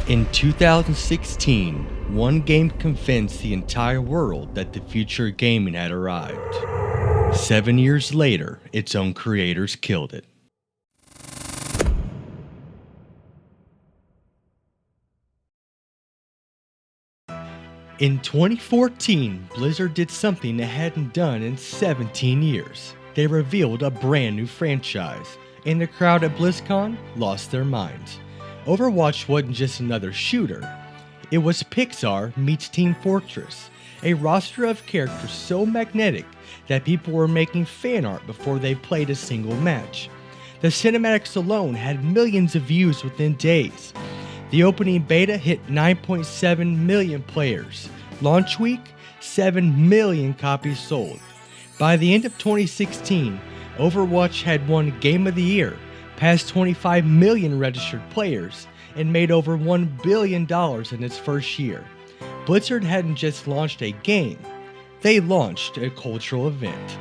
In 2016, one game convinced the entire world that the future of gaming had arrived. 7 years later, its own creators killed it. In 2014, Blizzard did something they hadn't done in 17 years. They revealed a brand new franchise, and the crowd at BlizzCon lost their minds. Overwatch wasn't just another shooter. It was Pixar meets Team Fortress, a roster of characters so magnetic that people were making fan art before they played a single match. The cinematics alone had millions of views within days. The opening beta hit 9.7 million players. Launch week, 7 million copies sold. By the end of 2016, Overwatch had won Game of the Year, passed 25 million registered players, and made over $1 billion in its first year. Blizzard hadn't just launched a game, they launched a cultural event.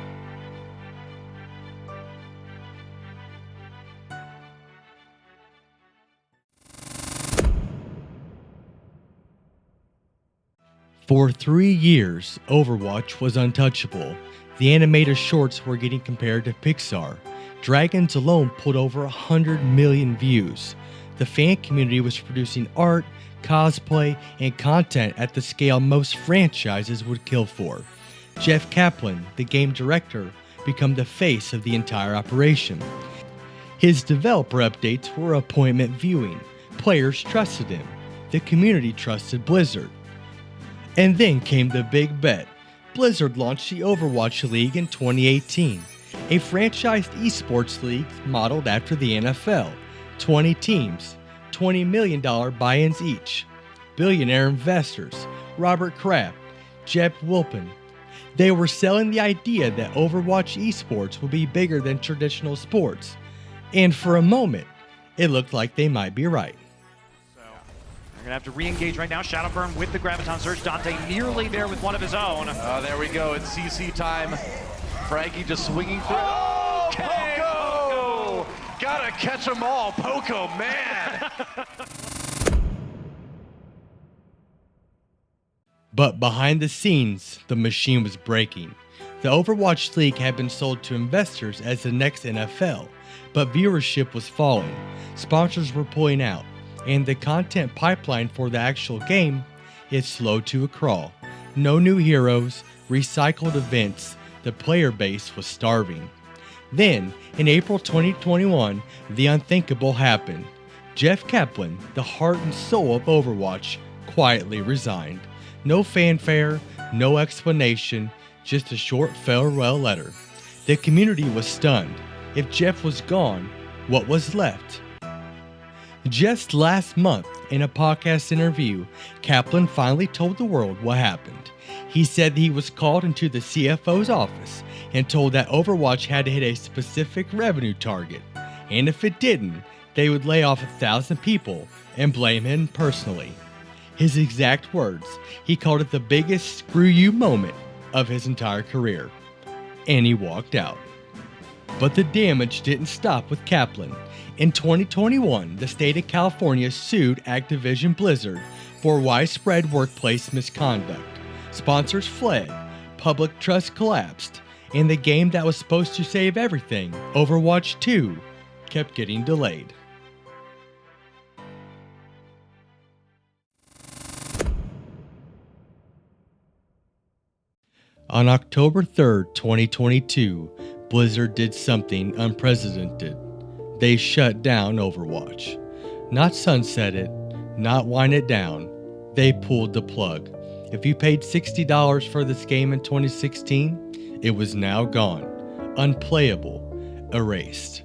For 3 years, Overwatch was untouchable. The animated shorts were getting compared to Pixar. Dragons alone pulled over 100 million views. The fan community was producing art, cosplay, and content at the scale most franchises would kill for. Jeff Kaplan, the game director, became the face of the entire operation. His developer updates were appointment viewing. Players trusted him. The community trusted Blizzard. And then came the big bet. Blizzard launched the Overwatch League in 2018, a franchised esports league modeled after the NFL. 20 teams, $20 million buy-ins each. Billionaire investors, Robert Kraft, Jeff Kaplan. They were selling the idea that Overwatch esports would be bigger than traditional sports. And for a moment, it looked like they might be right. Gonna have to re-engage right now. Shadowburn with the Graviton Surge. Dante nearly there with one of his own. There we go. It's CC time. Frankie just swinging through. Oh, Poco! Gotta catch them all. Poco, man. But behind the scenes, the machine was breaking. The Overwatch League had been sold to investors as the next NFL, but viewership was falling. Sponsors were pulling out, and the content pipeline for the actual game is slow to a crawl. No new heroes, recycled events, the player base was starving. Then, in April 2021, the unthinkable happened. Jeff Kaplan, the heart and soul of Overwatch, quietly resigned. No fanfare, no explanation, just a short farewell letter. The community was stunned. If Jeff was gone, what was left? Just last month, in a podcast interview, Kaplan finally told the world what happened. He said he was called into the CFO's office and told that Overwatch had to hit a specific revenue target, and if it didn't, they would lay off 1,000 people and blame him personally. His exact words, he called it the biggest screw you moment of his entire career, and he walked out. But the damage didn't stop with Kaplan. In 2021, the state of California sued Activision Blizzard for widespread workplace misconduct. Sponsors fled, public trust collapsed, and the game that was supposed to save everything, Overwatch 2, kept getting delayed. On October 3rd, 2022, Blizzard did something unprecedented. They shut down Overwatch. Not sunset it, not wind it down. They pulled the plug. If you paid $60 for this game in 2016, it was now gone. Unplayable. Erased.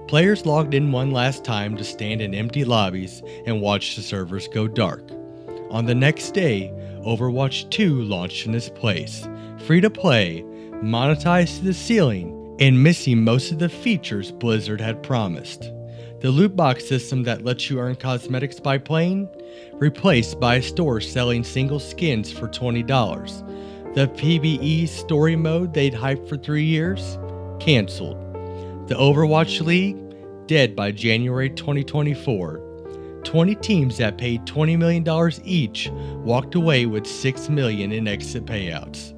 Players logged in one last time to stand in empty lobbies and watch the servers go dark. On the next day, Overwatch 2 launched in its place. Free to play, monetized to the ceiling, and missing most of the features Blizzard had promised. The loot box system that lets you earn cosmetics by playing, replaced by a store selling single skins for $20. The PvE story mode they'd hyped for 3 years, cancelled. The Overwatch League, dead by January 2024. 20 teams that paid $20 million each walked away with $6 million in exit payouts.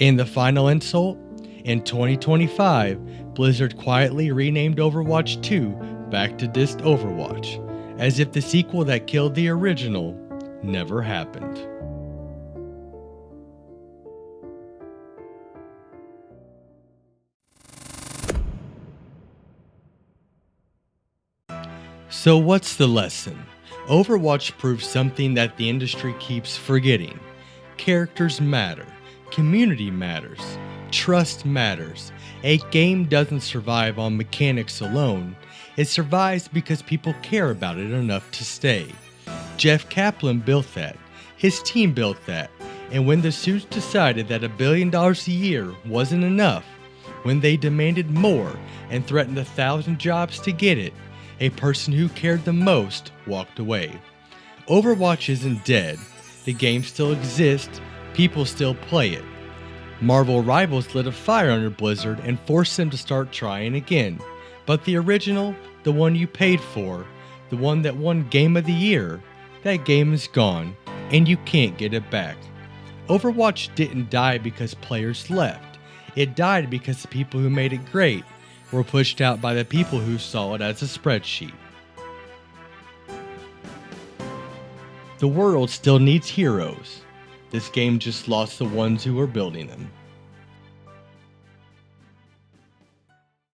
And the final insult? In 2025, Blizzard quietly renamed Overwatch 2 back to just Overwatch, as if the sequel that killed the original never happened. So what's the lesson? Overwatch proves something that the industry keeps forgetting. Characters matter, community matters, trust matters. A game doesn't survive on mechanics alone. It survives because people care about it enough to stay. Jeff Kaplan built that. His team built that. And when the suits decided that $1 billion a year wasn't enough, when they demanded more and threatened 1,000 jobs to get it, a person who cared the most walked away. Overwatch isn't dead. The game still exists. People still play it. Marvel Rivals lit a fire under Blizzard and forced them to start trying again. But the original, the one you paid for, the one that won Game of the Year, that game is gone, and you can't get it back. Overwatch didn't die because players left. It died because the people who made it great were pushed out by the people who saw it as a spreadsheet. The world still needs heroes. This game just lost the ones who were building them.